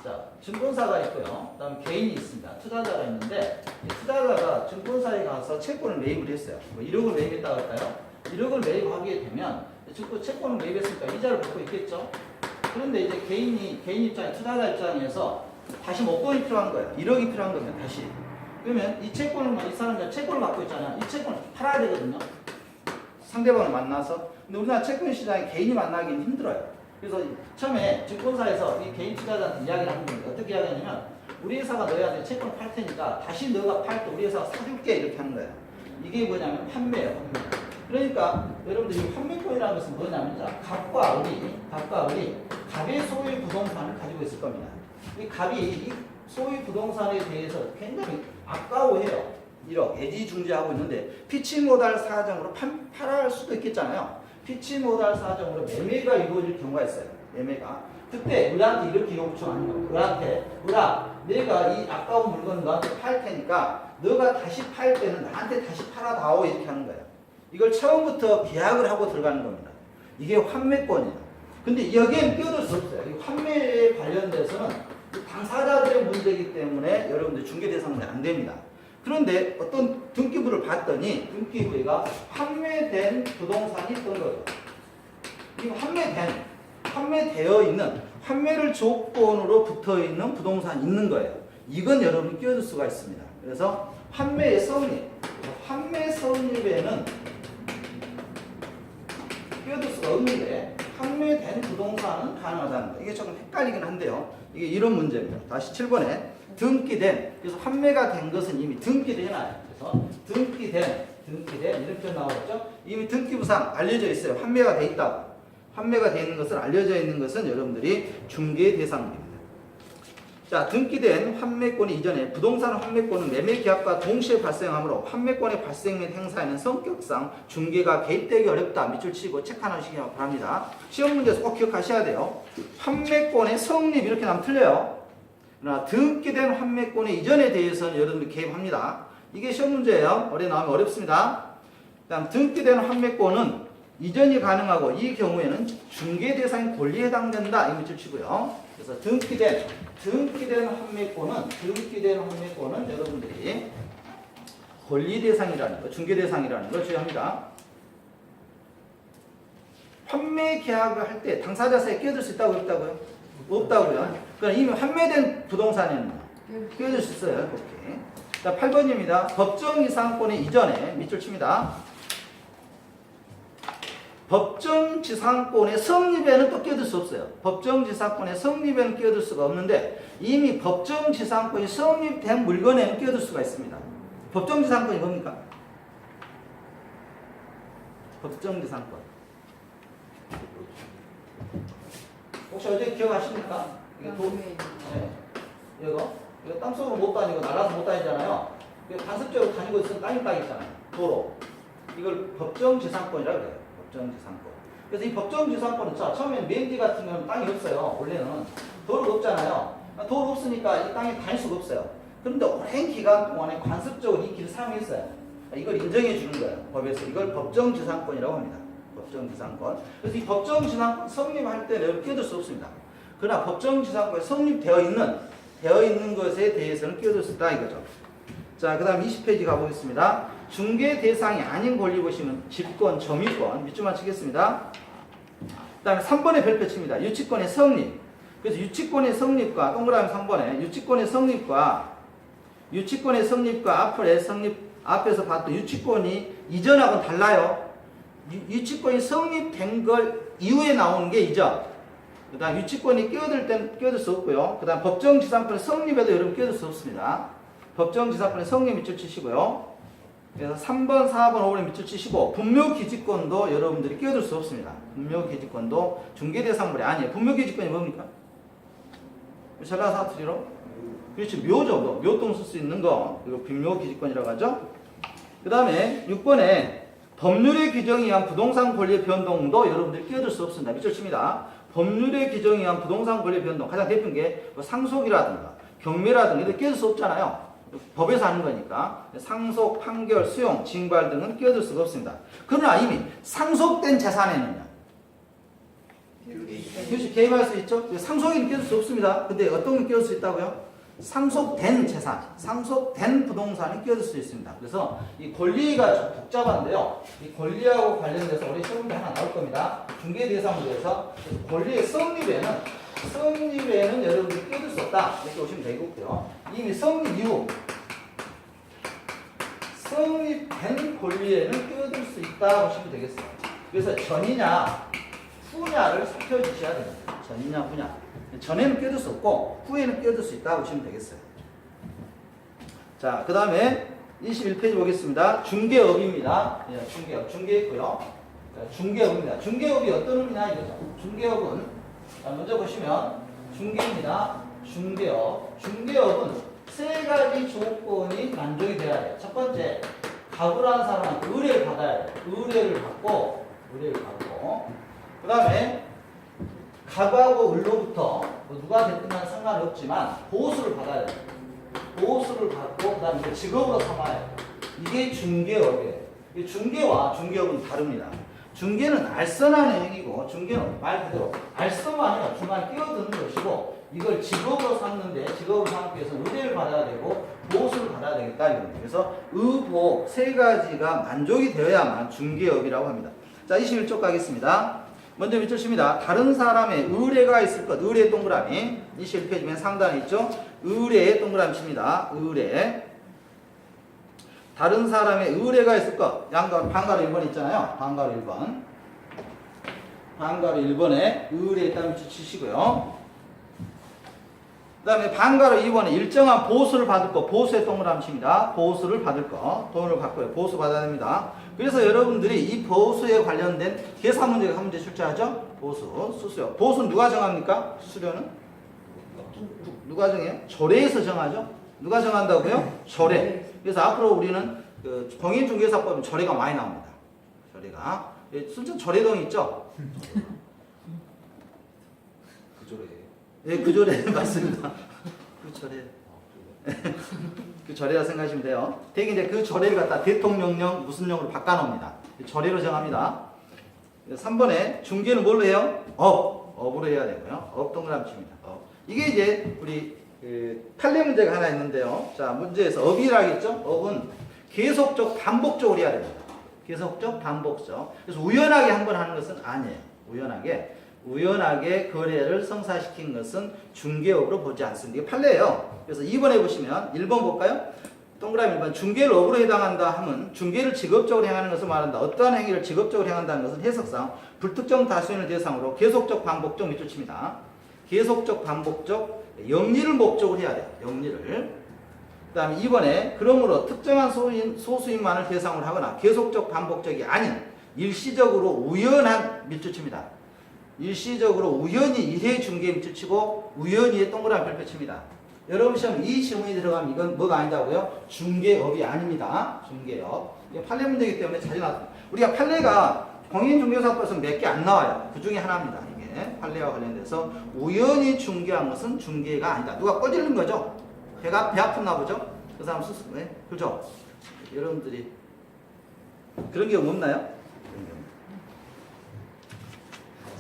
Speaker 1: 자, 증권사가 있고요. 그 다음에 개인이 있습니다. 투자자가 있는데, 투자자가 증권사에 가서 채권을 매입을 했어요. 뭐 1억을 매입했다고 할까요? 1억을 매입하게 되면, 채권을 매입했으니까 이자를 받고 있겠죠? 그런데 이제 개인 입장에, 투자자 입장에서 다시 목돈이 필요한 거예요. 1억이 필요한 거면 다시. 그러면 이 채권을, 이 사람들 채권을 갖고 있잖아요. 이 채권을 팔아야 되거든요. 상대방을 만나서. 근데 우리나라 채권 시장에 개인이 만나기는 힘들어요. 그래서 처음에 증권사에서 이 개인 투자자한테 이야기를 하는 겁니다. 어떻게 이야기하냐면 우리 회사가 너희한테 채권을 팔 테니까 다시 너가 팔 때 우리 회사가 사줄게 이렇게 하는 거예요. 이게 뭐냐면 판매예요. 판매. 그러니까 여러분들 이 판매권이라는 것은 뭐냐면 갑과 을이 갑의 소유 부동산을 가지고 있을 겁니다. 이 갑이 이 소유 부동산에 대해서 굉장히 아까워해요. 1억 애지중지하고 있는데 피치모달 사정으로 팔할 수도 있겠잖아요. 피치모달 사정으로 매매가 이루어질 경우가 있어요. 매매가. 그때 을한테 이렇게 요청하는 거예요. 을아, 내가 이 아까운 물건 너한테 팔 테니까 너가 다시 팔 때는 나한테 다시 팔아다오 이렇게 하는 거예요. 이걸 처음부터 계약을 하고 들어가는 겁니다. 이게 환매권이에요. 근데 여기에는 끼어들 수 없어요. 이 환매에 관련돼서는 당사자들의 문제이기 때문에 여러분들 중개 대상물이 안 됩니다. 그런데 어떤 등기부를 봤더니 등기부가 환매된 부동산이 있던 거죠. 이 환매되어 있는 환매를 조건으로 붙어 있는 부동산이 있는 거예요. 이건 여러분이 끼어들 수가 있습니다. 그래서 환매의 성립, 환매 성립에는 끼어들 수가 없는데 환매된 부동산은 가능하다는 거. 이게 조금 헷갈리긴 한데요. 이게 이런 문제입니다. 다시 7번에 등기된, 그래서 환매가 된 것은 이미 등기되나요? 그래서 등기된 이런 표현 나오죠. 이미 등기부상 알려져 있어요. 환매가 돼 있다고. 환매가 돼 있는 것은 알려져 있는 것은 여러분들이 중개 대상입니다. 자, 등기된 환매권이 이전에 부동산 환매권은 매매 계약과 동시에 발생하므로 환매권의 발생 및 행사에는 성격상 중개가 개입되기 어렵다. 밑줄 치고 체크하시기 바랍니다. 시험 문제에서 꼭 기억하셔야 돼요. 환매권의 성립 이렇게 나면 틀려요. 그러나 등기된 환매권의 이전에 대해서는 여러분들이 개입합니다. 이게 시험 문제예요. 어뢰 나오면 어렵습니다. 그다음 등기된 환매권은 이전이 가능하고 이 경우에는 중개 대상의 권리에 해당된다. 이 밑줄 치고요. 그래서 등기된 환매권은 여러분들이 권리 대상이라는 거, 중개 대상이라는 걸 주의합니다. 환매 계약을 할 때 당사자 사이에 끼어들 수 있다고 없다고요? 없다고요. 그러니까 이미 환매된 부동산에는 끼어들 수 있어요. 이렇게. 자, 8번입니다. 법정 이상권의 이전에 밑줄 칩니다. 법정지상권의 성립에는 또 끼어들 수 없어요. 법정지상권의 성립에는 끼어들 수가 없는데 이미 법정지상권이 성립된 물건에는 끼어들 수가 있습니다. 법정지상권이 뭡니까? 법정지상권. 혹시 어제 기억하십니까? 이게 이거 땅속으로 못 다니고 날아서 못 다니잖아요. 간섭적으로 다니고 있으면 땅이 딱 있잖아요. 도로. 이걸 법정지상권이라고 해요. 법정지상권. 그래서 이 법정지상권은 처음에는 맨디 같은 경우는 땅이 없어요. 원래는 도로가 없잖아요. 도로 없으니까 이 땅에 다닐 수가 없어요. 그런데 오랜 기간 동안에 관습적으로 이 길을 사용했어요. 이걸 인정해 주는 거예요. 법에서. 이걸 법정지상권이라고 합니다. 법정지상권. 그래서 이 법정지상권 성립할 때는 끼어들 수 없습니다. 그러나 법정지상권이 성립되어 있는 것에 대해서는 끼어들 수 있다 이거죠. 자, 그 다음 20페이지 가보겠습니다. 중개 대상이 아닌 권리 보시면 집권, 점유권 밑줄만 치겠습니다. 그 다음에 3번에 별표 칩니다. 유치권의 성립. 그래서 유치권의 성립과 동그라미 3번에 유치권의 성립과 앞에서 봤던 유치권이 이전하고는 달라요. 유치권이 성립된 걸 이후에 나오는 게 이전. 그 다음 유치권이 끼어들 땐 끼어들 수 없고요. 그 다음 법정지상권의 성립에도 여러분 끼어들 수 없습니다. 법정지상권의 성립 밑줄 치시고요. 그래서 3번, 4번, 5번에 밑줄 치시고 분묘기지권도 여러분들이 끼어들 수 없습니다. 분묘기지권도 중개대상물이 아니에요. 분묘기지권이 뭡니까? 전라 사투리로? 그렇지, 묘죠. 묘동 쓸 수 있는 거. 이거 분묘기지권이라고 하죠. 그 다음에 6번에 법률의 규정에 의한 부동산 권리의 변동도 여러분들이 끼어들 수 없습니다. 밑줄 칩니다. 법률의 규정에 의한 부동산 권리의 변동. 가장 대표적인 게 상속이라든가 경매라든가 이런 끼어들 수 없잖아요. 법에서 하는 거니까. 상속, 판결, 수용, 징발 등은 끼어들 수가 없습니다. 그러나 이미 상속된 재산에는요. 개입할 수 있죠? 상속에는 끼어들 수 없습니다. 근데 어떤 게 끼어들 수 있다고요? 상속된 재산, 상속된 부동산이 끼어들 수 있습니다. 그래서 이 권리가 좀 복잡한데요. 이 권리하고 관련돼서 우리 시험 문제 하나 나올 겁니다. 중개대상물에서 권리의 성립에는 여러분들이 끼어들 수 없다. 이렇게 보시면 되겠고요. 이미 성립 이후 성립된 권리에는 끼어들 수 있다 보시면 되겠어요. 그래서 전이냐 후냐를 살펴주셔야 됩니다. 전이냐 후냐. 전에는 끼어들 수 없고 후에는 끼어들 수 있다고 보시면 되겠어요. 자, 그 다음에 21페이지 보겠습니다. 중개업입니다. 예, 중개 있고요. 중개업입니다. 중개업이 어떤 의미냐 이거죠. 중개업은 먼저 보시면 중개입니다. 중개업은 세 가지 조건이 만족이 돼야 돼요. 첫 번째, 가구라는 사람한테 의뢰를 받아야 돼요. 의뢰를 받고 그 다음에 가구하고 을로부터 누가 됐든 상관이 없지만 보수를 받아야 돼요. 보수를 받고 그 다음에 직업으로 삼아야 돼요. 이게 중개업이에요. 중개와 중개업은 다릅니다. 중개는 알선하는 행위고 중개는 말 그대로 알선만 아니라 중간에 끼어드는 것이고 이걸 직업으로 삼는데 직업으로 삼기 위해서는 의뢰를 받아야 되고 보수를 받아야 되겠다 이겁니다. 그래서 의보 세 가지가 만족이 되어야만 중개업이라고 합니다. 자 21쪽 가겠습니다. 먼저 밑줄 칩니다. 다른 사람의 의뢰가 있을 것. 의뢰 동그라미 21페이지 맨 상단에 있죠. 의뢰 동그라미 칩니다. 의뢰 다른 사람의 의뢰가 있을 것. 방가로 1번 있잖아요. 방가로 1번. 방가로 1번에 의뢰 있다면 밑줄 치시고요. 그 다음에 방가로 2번에 일정한 보수를 받을 것. 보수의 동그라미 칩니다. 보수를 받을 것. 돈을 받고요. 보수 받아야 됩니다. 그래서 여러분들이 이 보수에 관련된 계산 문제가 한 문제 출제하죠. 보수, 수수료. 보수는 누가 정합니까? 수수료는? 누가 정해요? 조례에서 정하죠. 누가 정한다고요? 조례. 그래서 앞으로 우리는 그 공인중개사법은 조례가 많이 나옵니다. 조례가. 순천 조례동 있죠?
Speaker 6: 그 조례.
Speaker 1: 네, 그 조례 맞습니다. 그 조례. 그 조례라 생각하시면 돼요. 대개 이제 그 조례를 갖다 대통령령 무슨 용으로 바꿔놓습니다. 조례로 정합니다. 3번에 중개는 뭘로 해요? 업으로 해야 되고요. 업 동그라미 칩니다. 이게 이제 우리 그 판례 문제가 하나 있는데요. 자, 문제에서 업이라겠죠? 업은 계속적 반복적으로 해야 됩니다. 계속적 반복적. 그래서 우연하게 한 번 하는 것은 아니에요. 우연하게 거래를 성사시킨 것은 중개업으로 보지 않습니다. 이게 판례예요. 그래서 2번에 보시면 1번 볼까요? 동그라미 1번 중개를 업으로 해당한다 하면 중개를 직업적으로 행하는 것을 말한다. 어떠한 행위를 직업적으로 행한다는 것은 해석상 불특정 다수인을 대상으로 계속적 반복적 밑줄 칩니다. 계속적 반복적 영리를 목적으로 해야 돼요. 영리를. 그 다음에 2번에 그러므로 특정한 소수인만을 대상으로 하거나 계속적 반복적이 아닌 일시적으로 우연한 밑줄 칩니다. 일시적으로 우연히 일회 중개 밑줄 치고 우연히의 동그라미 별표 칩니다. 여러분 시험 이 질문이 들어가면 이건 뭐가 아니다고요? 중개업이 아닙니다. 중개업. 이게 판례 문제이기 때문에 자주 나왔습니다. 우리가 판례가 공인중개사법에서 몇 개 안 나와요. 그 중에 하나입니다. 이게 판례와 관련돼서 우연히 중개한 것은 중개가 아니다. 누가 꺼지는 거죠? 배 아팠나 보죠? 그 사람 스스로. 네? 그죠? 여러분들이 그런 경우 없나요?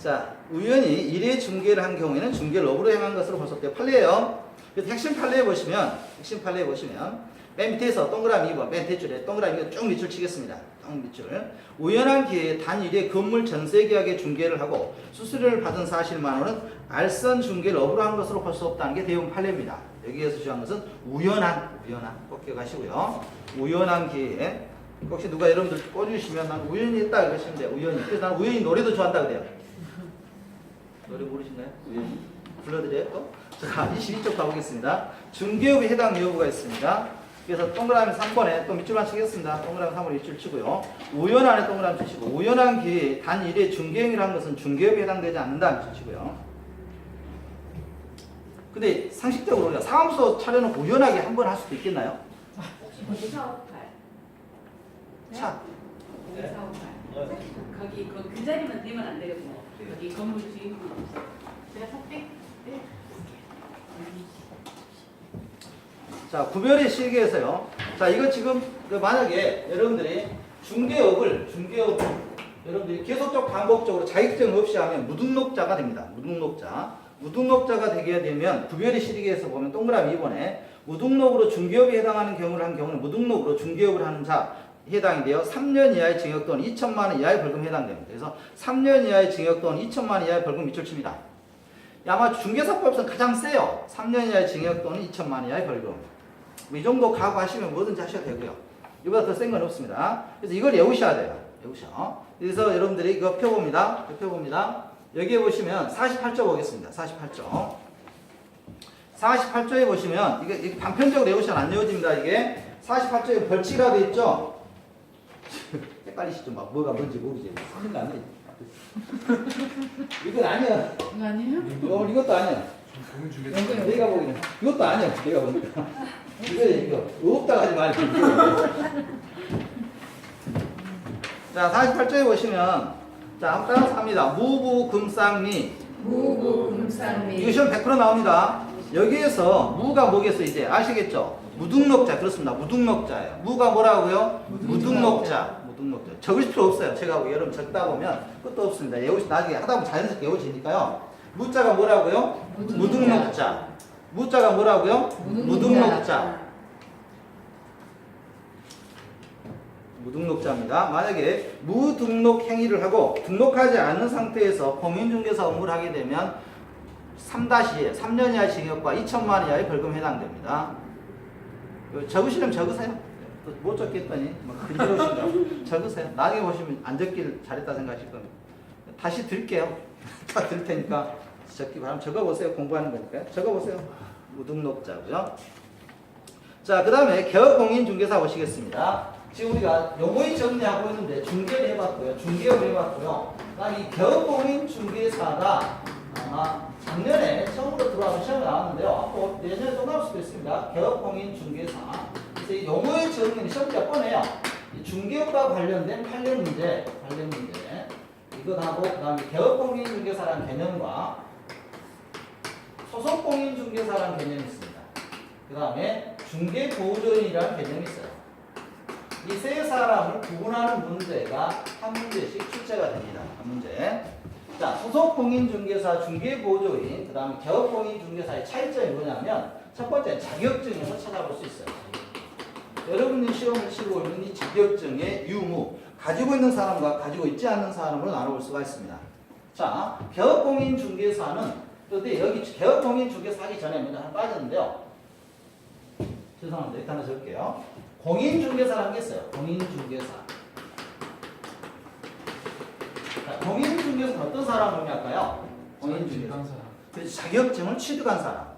Speaker 1: 자, 우연히 일회 중개를 한 경우에는 중개를 업으로 행한 것으로 볼 수 없대요. 판례예요. 그래서 핵심 판례에 보시면 맨 밑에서 동그라미 2번 맨 대줄에 동그라미 쭉 밑줄 치겠습니다. 쭉 밑줄. 우연한 기회에 단 1회 건물 전세 계약의 중개를 하고 수수료를 받은 사실만으로는 알선 중개를 업으로 한 것으로 볼 수 없다는 게 대부분 판례입니다. 여기에서 중요한 것은 우연한 꼭 기억하시고요. 우연한 기회에 혹시 누가 여러분들 꽂으시면 난 우연히 했다 그러시면 돼요. 우연히. 그래서 난 우연히 노래도 좋아한다 그래요. 노래 모르시나요? 우연히. 불러드려요 또? 자, 22쪽 가보겠습니다. 중개업에 해당 여부가 있습니다. 그래서 동그라미 3번에 또 밑줄만 치겠습니다. 동그라미 3번에 밑줄 치고요. 우연한에 동그라미 치시고 우연한 기회에 단 1회 중개행위를 한 것은 중개업에 해당되지 않는다 밑줄 치고요. 근데 상식적으로 우리가 사무소 차려놓고 우연하게 한 번 할 수도 있겠나요?
Speaker 3: 거기 사업할.
Speaker 1: 차.
Speaker 3: 거기 사업할. 거기 그 자리만 되면 안 되거든요. 거기 건물 주인분 없어. 제가 택
Speaker 1: 자, 구별의 실계에서요. 자, 이거 지금 만약에 여러분들이 중개업을 여러분들이 계속적 반복적으로 자격증 없이 하면 무등록자가 됩니다. 무등록자가 되게 되면 구별의 실계에서 보면 동그라미 2번에 무등록으로 중개업에 해당하는 경우를 한 경우는 무등록으로 중개업을 하는 자 해당이 돼요. 3년 이하의 징역 또는 2천만 원 이하의 벌금에 해당됩니다. 그래서 3년 이하의 징역 또는 2천만 원 이하의 벌금 밑줄 칩니다. 아마 중개사법에서는 가장 세요. 3년 이하의 징역 또는 2천만 원 이하의 벌금. 뭐 이 정도 각오하시면 뭐든지 하셔도 되고요. 이보다 더 센 건 없습니다. 그래서 이걸 외우셔야 돼요. 그래서 여러분들이 이거 펴봅니다. 여기에 보시면 48조 보겠습니다. 48조에 보시면 이게 단편적으로 외우시면 안 외워집니다. 이게 48조에 벌칙이라고 돼 있죠. 헷갈리시죠? 막 뭐가 뭔지 모르지. 틀린 거 아니에요. 이건 아니야.
Speaker 3: 이거 아니에요?
Speaker 1: 이것도 아니야.
Speaker 4: 공인중개사.
Speaker 1: 내가 보기에는 이것도 아니야. 내가 보니까 이거 없다 하지 말고. 자, 48조에 보시면 자, 한번 따라서 합니다. 무부금상미. 이거 시험 100% 나옵니다. 여기에서 무가 뭐겠어 이제 아시겠죠? 무등록자. 그렇습니다. 무등록자예요. 무가 뭐라고요? 무등록자. 무등록자. 적으실 필요 없어요. 제가 여러분 적다 보면 끝도 없습니다. 나중에 하다 보면 자연스럽게 외워지니까요. 무자가 뭐라고요? 무등록자. 무자가 뭐라고요? 무등록자. 무등록자입니다. 만약에 무등록 행위를 하고 등록하지 않은 상태에서 공인중개사 업무를 하게 되면 3-2에 3년 이하 징역과 2천만 원 이하의 벌금에 해당됩니다. 적으시려면 적으세요. 못 적겠더니 근지러우신가 적으세요. 나중에 보시면 안 적길 잘했다 생각하실 겁니다. 다시 드릴게요. 다 드릴 테니까 적기 바라면 적어보세요. 공부하는 거니까요. 적어보세요. 무등록자고요. 자, 그 다음에 개업공인중개사 보시겠습니다. 지금 우리가 용어의 정리하고 있는데 중개를 해봤고요. 중개업을 해봤고요. 그다음 이 개업공인중개사가 아마 작년에 처음으로 들어와서 시험에 나왔는데요. 앞으로 내년에 또 나올 수도 있습니다. 개업공인중개사. 그래서 이 용어의 정리는 시험 몇 번해요. 이 중개업과 관련 문제. 이것하고 그다음에 개업공인중개사라는 개념과 소속공인중개사라는 개념이 있습니다. 그 다음에 중개보조인이라는 개념이 있어요. 이 세 사람을 구분하는 문제가 한 문제씩 출제가 됩니다. 한 문제. 자, 소속공인중개사, 중개보조인, 그 다음에 개업공인중개사의 차이점이 뭐냐면 첫 번째 자격증에서 찾아볼 수 있어요. 여러분이 시험을 치고 있는 이 자격증의 유무, 가지고 있는 사람과 가지고 있지 않는 사람으로 나눠볼 수가 있습니다. 자, 개업공인중개사는 근데 여기 개업공인중개사 하기 전에 먼저 하나 빠졌는데요. 죄송합니다. 일단 하나 적을게요. 공인중개사라는 게 있어요. 공인중개사. 자, 공인중개사는 어떤 사람을 의미할까요? 공인중개사. 그래서 자격증을 취득한 사람.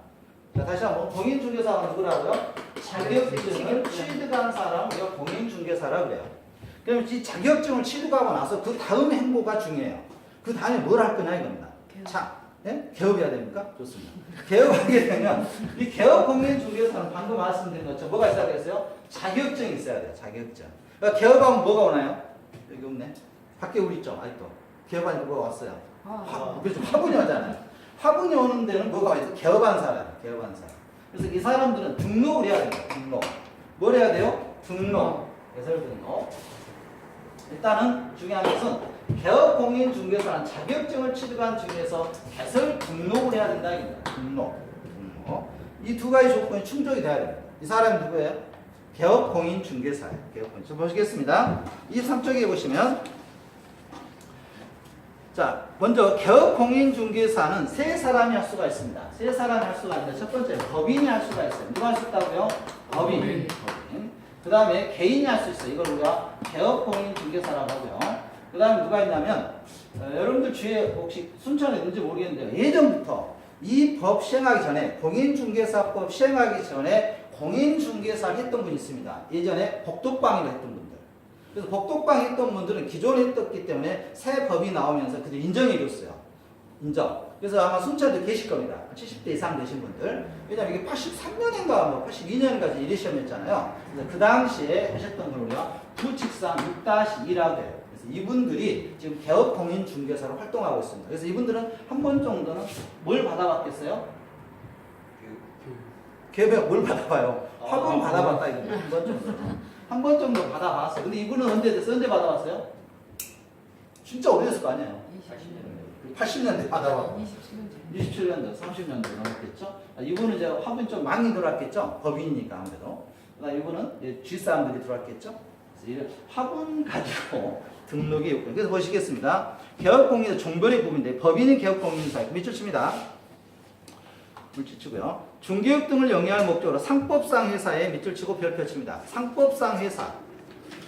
Speaker 1: 자, 다시 한번 공인중개사가 누구라고요? 자격증을 취득한 사람, 우리가 공인중개사라고 그래요. 그럼 이 자격증을 취득하고 나서 그 다음 행보가 중요해요. 그 다음에 뭘 할 거냐 이겁니다. 자, 네? 개업해야 됩니까? 좋습니다. 개업하게 되면 이 개업공인중개사는 방금 말씀드린 것처럼 뭐가 있어야 되겠어요? 자격증이 있어야 돼요. 자격증. 그러니까 개업하면 뭐가 오나요? 여기 없네. 밖에 우리 있죠. 아직도. 개업하니까 뭐가 왔어요? 그렇죠. 화분이 오잖아요. 화분이 오는 데는 뭐가 와 있어요? 개업한 사람. 개업한 사람. 그래서 이 사람들은 등록을 해야 됩니다. 등록. 뭘 해야 돼요? 등록. 개설 등록. 일단은 중요한 것은 개업공인중개사는 자격증을 취득한 중에서 개설 등록을 해야 된다 이겁니다. 등록. 이 두 가지 조건이 충족이 돼야 됩니다. 이 사람이 누구예요? 개업공인중개사예요. 개업공인. 좀 보시겠습니다. 23쪽에 보시면 자, 먼저 개업공인중개사는 세 사람이 할 수가 있습니다. 세 사람이 할 수가 있는데 첫 번째 법인이 할 수가 있어요. 누가 할 수 있다고요? 법인. 그 다음에 개인이 할 수 있어요. 이걸 우리가 개업공인중개사라고 하고요. 그 다음에 누가 있냐면 여러분들 주위에 혹시 순천에 있는지 모르겠는데요. 예전부터 이 법 시행하기 전에 공인중개사법 시행하기 전에 공인중개사를 했던 분이 있습니다. 예전에 복덕방이라 했던 분들. 그래서 복덕방 했던 분들은 기존에 했었기 때문에 새 법이 나오면서 그들 인정해 줬어요. 인정. 그래서 아마 순천에도 계실 겁니다. 70대 이상 되신 분들. 왜냐면 이게 83년인가 뭐 82년까지 일일 시험이었잖아요. 그래서 그 당시에 하셨던 걸 우리가 부칙상 6-2라고 해요. 그래서 이분들이 지금 개업공인중개사로 활동하고 있습니다. 그래서 이분들은 한 번 정도는 뭘 받아봤겠어요? 개업에 뭘 받아봐요? 화분 받아봤다 이겁니다. 한 번 정도. 한 번 정도 받아봤어요. 근데 이분은 언제 받아봤어요? 진짜 오래됐을 거 아니에요? 80년대 받아봤고 27년도, 30년도 넘었겠죠? 이분은 이제 화분이 좀 많이 들어왔겠죠? 법인이니까 아무래도. 그다음 이분은 G사람들이 들어왔겠죠? 그래서 이런 화분 가지고 등록이 있고. 그래서 보시겠습니다. 개업공인은 종별의 부분인데 법인은 개업공인사 밑줄 칩니다. 밑줄 치고요. 중개업 등을 영위할 목적으로 상법상 회사에 밑줄 치고 별표 칩니다. 상법상 회사.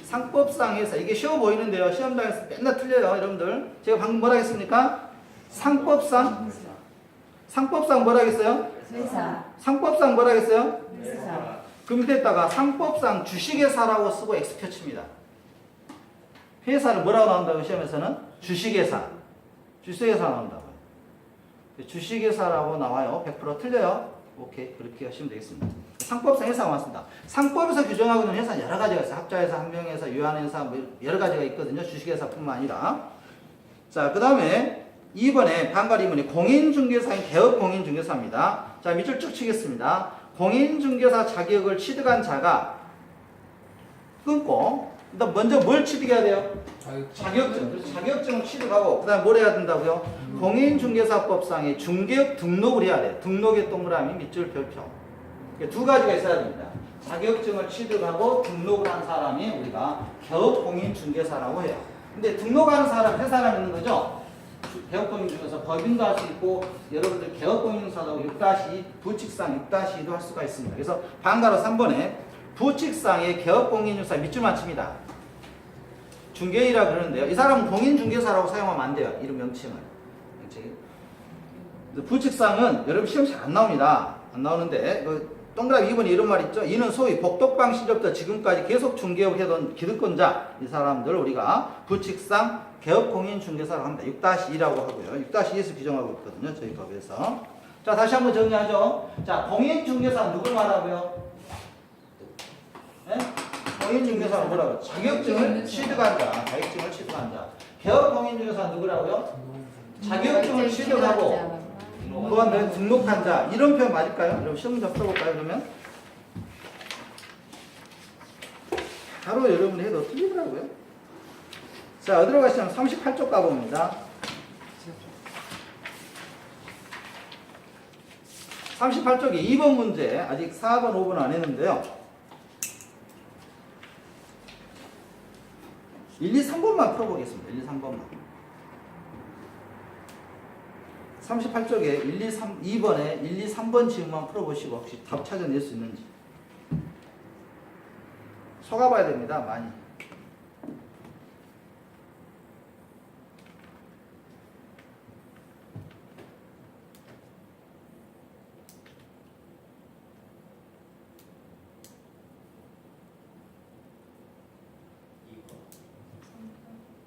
Speaker 1: 상법상 회사. 이게 쉬워 보이는데요. 시험장에서 맨날 틀려요. 여러분들. 제가 방금 뭐라 했습니까? 상법상 뭐라 했어요?
Speaker 2: 회사.
Speaker 1: 상법상 뭐라 했어요?
Speaker 2: 회사.
Speaker 1: 그 밑에다가 상법상 주식회사라고 쓰고 X표 칩니다. 회사를 뭐라고 나온다고 시험에서는? 주식회사. 주식회사 나온다고요. 주식회사라고 나와요. 100% 틀려요. 오케이. 그렇게 하시면 되겠습니다. 상법상 회사가 왔습니다. 상법에서 규정하고 있는 회사는 여러 가지가 있어요. 합자회사, 한명회사, 유한회사 뭐 여러 가지가 있거든요. 주식회사뿐만 아니라. 자, 그 다음에 2번에 반발 2번이 공인중개사인 개업공인중개사입니다. 자, 밑줄 쭉 치겠습니다. 공인중개사 자격을 취득한 자가 끊고 일단 먼저 뭘 취득해야 돼요?
Speaker 4: 자격증.
Speaker 1: 자격증. 그래서 자격증을 취득하고 그다음 뭘 해야 된다고요? 공인중개사법상의 중개업 등록을 해야 돼. 등록의 동그라미 밑줄 별표. 두 가지가 있어야 됩니다. 자격증을 취득하고 등록을 한 사람이 우리가 개업공인중개사라고 해요. 근데 등록하는 사람 세 사람 있는 거죠? 개업공인중개사 법인도 할 수 있고 여러분들 개업공인중개사도 6-2 부칙상 6-2도 할 수가 있습니다. 그래서 반가로 3번에 부칙상의 개업공인중개사 밑줄만 칩니다. 중개이라 그러는데요. 이 사람은 공인중개사라고 사용하면 안 돼요. 이름 명칭을. 부칙상은 여러분 시험 잘 안 나옵니다. 안 나오는데 동그라미 2번에 이런 말 있죠. 이는 소위 복덕방 시절부터 지금까지 계속 중개업을 해던 기득권자 이 사람들 우리가 부칙상 개업공인중개사라고 합니다. 6-2라고 하고요. 6-2에서 규정하고 있거든요. 저희 법에서. 자 다시 한번 정리하죠. 자 공인중개사 누굴 말하고요? 네? 공인중개사는 뭐라고요? 자격증을 취득한 자. 자격증을 취득한 자. 개업공인중개사 누구라고요? 자격증을 취득하고 또한 등록한 자. 이런 표현 맞을까요? 여러분 시험 좀 풀어볼까요? 그러면 바로 여러분이 해도 틀리더라고요. 자 어디로 가시면 38쪽 가봅니다. 38쪽에 2번 문제 아직 4번 5번 안 했는데요. 1, 2, 3번만 풀어보겠습니다. 1, 2, 3번만. 38쪽에 1, 2, 3, 2번에 1, 2, 3번 지문만 풀어보시고 혹시 답 찾아낼 수 있는지 속아봐야 됩니다. 많이.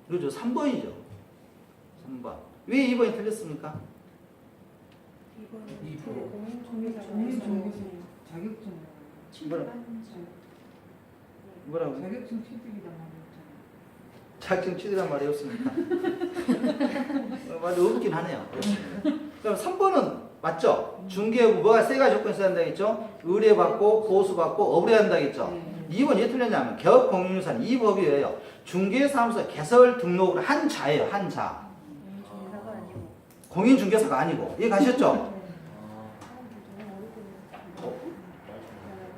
Speaker 1: 그렇죠. 3번이죠. 3번. 왜 2번이 틀렸습니까?
Speaker 7: 자격증
Speaker 1: 뭐라고?
Speaker 7: 자격증 취득이란 말이었잖아요.
Speaker 1: 자격증 취득한 말이 없습니까? 말이 없긴 하네요. 그럼 3번은 맞죠? 중개업 뭐가 세 가지 조건이 있어야 한다겠죠? 의뢰받고 보수받고 업무해야 한다겠죠? 2번 왜 틀렸냐면 개업공인중개사는 이 법이에요. 중개사무소 개설 등록을 한 자예요. 한 자. 공인중개사가 아니고 이해 가셨죠?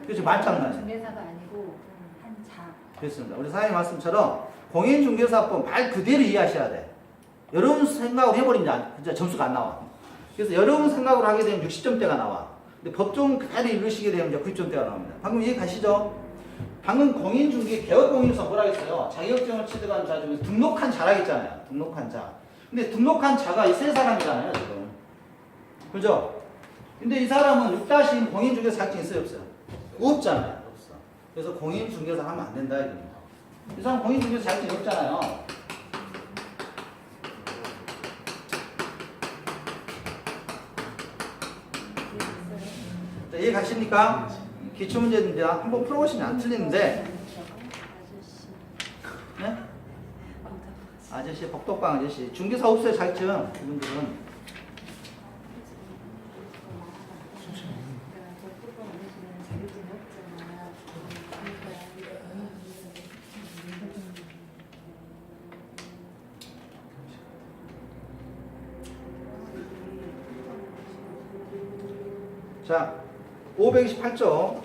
Speaker 1: 그렇죠. 말장난.
Speaker 5: 중개사가 아니고 한 자.
Speaker 1: 그렇습니다. 우리 사장님 말씀처럼 공인중개사법 말 그대로 이해하셔야 돼. 여러분 생각으로 해버리면 진짜 점수가 안 나와. 그래서 여러분 생각으로 하게 되면 60점대가 나와. 근데 법조문 그대로 읽으시게 되면 이제 90점대가 나옵니다. 방금 이해 가시죠? 방금 공인중개 개업공인중개사 뭐라 했어요? 자격증을 취득한 자 중에 등록한 자라 했잖아요. 등록한 자. 근데 등록한 자가 이 세 사람이잖아요, 지금. 그죠? 근데 이 사람은 6-1 공인중개사 자격증 있어요, 없어요? 없잖아요. 없어. 그래서 공인중개사 하면 안 된다 이겁니다. 이 사람 공인중개사 자격증이 없잖아요. 자, 이해 가십니까? 기출문제인데 한번 풀어보시면 안 틀리는데 네? 아저씨, 복덕방 아저씨. 중개사 없어요, 자격증. 이분들은. 자, 528쪽.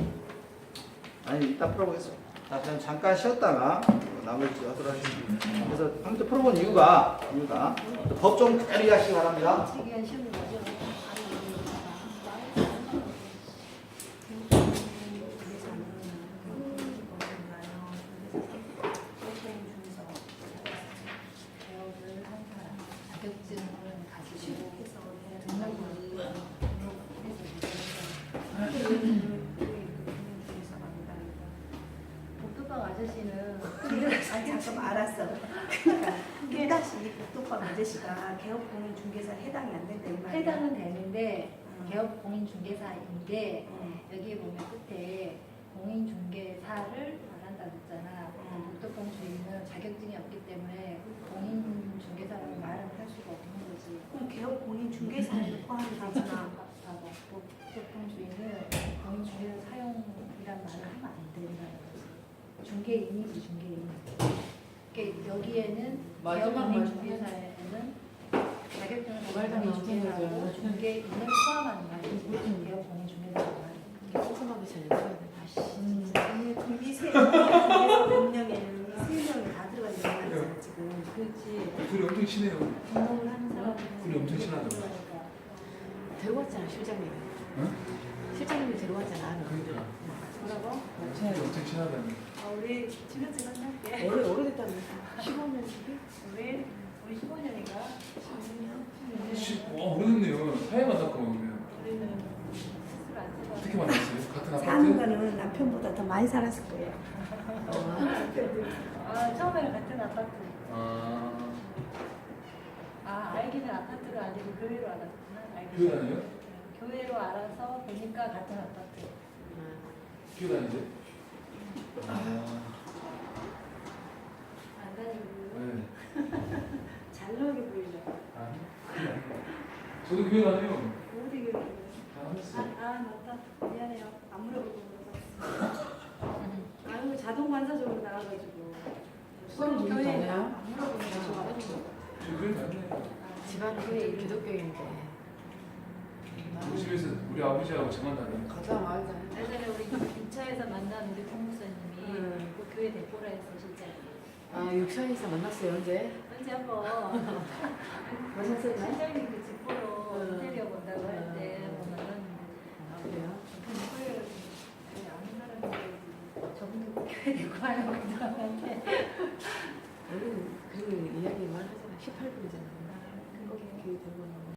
Speaker 1: 아니, 이따 풀어보겠습니다. 자, 그럼 잠깐 쉬었다가 나머지 하도록 하겠습니다. 그래서 한번 풀어본 이유가 법 좀 그대로 이해하시기 바랍니다.
Speaker 5: 특이한 시험이 뭐죠? 자격증을 가지고 복도방 아저씨는
Speaker 2: 아니 잠깐 알았어. 그러니까 1-2 복덕방 아저씨가 개업공인중개사에 해당이 안 된다 이 말이야.
Speaker 5: 해당은 되는데 개업 공인중개사인데 여기에 보면 끝에 공인중개사를 말한다 그랬잖아. 복도방 주인은 자격증이 없기 때문에 공인중개사라고 말은 할 수가 없는 거지.
Speaker 2: 그럼 개업공인중개사에도 포함이 되잖아.
Speaker 5: 복도방 주인은 공인중개사 사용이란 말을 하면 안 된다는 거지. 중개 중개인이지 중개인. 그러니까 여기에는
Speaker 7: 마지막
Speaker 5: 개업공인
Speaker 7: 말씀
Speaker 5: 중개사에는 자격증을
Speaker 7: 말도
Speaker 5: 가진
Speaker 7: 안
Speaker 5: 중개사고
Speaker 7: 되는
Speaker 5: 중개인을 포함하는 말이지. 개업공인 중개사란 말이야.
Speaker 7: 꼼꼼하게 잘 읽어야 돼.
Speaker 2: 이 세 명에는 세 명이 다 들어가 있는 거 아니잖아 지금.
Speaker 5: 그렇지.
Speaker 4: 둘이 엄청 친해요.
Speaker 5: 등록을 하는 사람은
Speaker 4: 둘이 엄청 친하다고.
Speaker 7: 데려왔잖아 실장님.
Speaker 4: 응?
Speaker 7: 실장님이 데려왔잖아.
Speaker 4: 그러니까
Speaker 5: 뭐라고?
Speaker 4: 둘이 엄청 친하다니.
Speaker 5: 우리 지긋지긋 할게.
Speaker 7: 오래됐다면서. 15년
Speaker 5: 우리 15년인가? 16년?
Speaker 4: 오래됐네요. 사회 만났고 그러면
Speaker 5: 우리는 스스로 안 써봐.
Speaker 4: 어떻게 만났어요? 같은 아파트?
Speaker 2: 사는거는 남편보다 더 많이 살았을 거예요.
Speaker 5: 아, 처음에는 같은 아파트.
Speaker 4: 아,
Speaker 5: 알기는 아파트로 아니고 교회로 알았구나. 알기
Speaker 4: 교회 다녀요?
Speaker 5: 교회로 알아서 보니까 같은 아파트.
Speaker 4: 교회 다니세요? 아,
Speaker 5: 안 다니고
Speaker 4: 네.
Speaker 5: 잘 나오게 보이려고.
Speaker 4: 아니, 그게 아니고. 저도 교회 다녀요.
Speaker 5: 어디 교회?
Speaker 4: 다 하셨어요.
Speaker 5: 맞다. 미안해요. 안 물어보고 물어봤어. 아유, 자동 반사적으로 나와가지고.
Speaker 7: 수업 누구 다녀요?
Speaker 5: 안 물어보는 거 좋아.
Speaker 4: 저 교회 다녀요.
Speaker 7: 집안은 그때 기독교인데.
Speaker 4: 우리 집에서 우리 아버지하고 저만 다녀요.
Speaker 7: 가자 말자.
Speaker 5: 예전에 우리 근처에서 만난 우리 공무사님이 그 교회 대보라 했어, 진짜.
Speaker 7: 아 육천에서 만났어요 언제?
Speaker 5: 언제 한번
Speaker 7: 만났어요?
Speaker 5: 실장님 그 집보러
Speaker 7: 응.
Speaker 5: 내려본다고 할 때
Speaker 7: 응.
Speaker 5: 한번 만났는데
Speaker 7: 아 그래요?
Speaker 5: 토요일 아는 사람들이 저분도 교회 데리고 하려고 그러는데
Speaker 7: 우리는 그 이야기 말하잖아. 18분이잖아.
Speaker 5: 그게
Speaker 7: 교회 대본